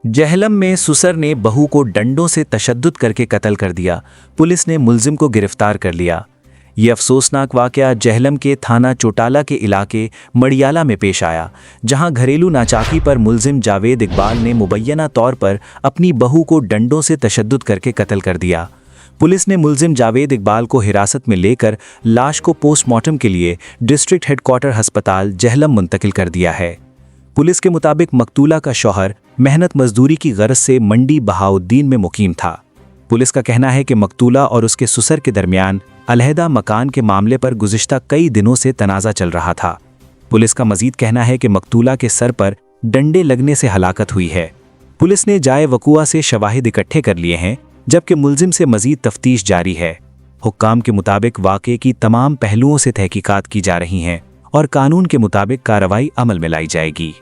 जहलम में सुसर ने बहू को डंडों से तशद्दुद करके कत्ल कर दिया। पुलिस ने मुलजिम को गिरफ्तार कर लिया। ये अफसोसनाक वाकया जहलम के थाना चोटाला के इलाके मड़ियाला में पेश आया, जहां घरेलू नाचाकी पर मुलजिम जावेद इकबाल ने मुबैना तौर पर अपनी बहू को डंडों से तशद्दुद करके कत्ल कर दिया। पुलिस ने मुलजिम जावेद इकबाल को हिरासत में लेकर लाश को पोस्टमार्टम के लिए डिस्ट्रिक्ट हेडक्वार्टर अस्पताल जहलम मुंतकिल कर दिया है। पुलिस के मुताबिक मकतूला का शौहर मेहनत मजदूरी की गर्ज से मंडी बहाउद्दीन में मुकीम था। पुलिस का कहना है कि मकतूला और उसके सुसर के दरमियान अलहदा मकान के मामले पर गुज़िश्ता कई दिनों से तनाज़ा चल रहा था। पुलिस का मजीद कहना है कि मकतूला के सर पर डंडे लगने से हलाकत हुई है। पुलिस ने जाए वक़ुआ से शवाहिद इकट्ठे कर लिए हैं, जबकि मुलजिम से मजीद तफ्तीश जारी है। हुक्काम के मुताबिक वाक़े की तमाम पहलुओं से तहकीकात की जा रही हैं और कानून के मुताबिक कार्रवाई अमल में लाई जाएगी।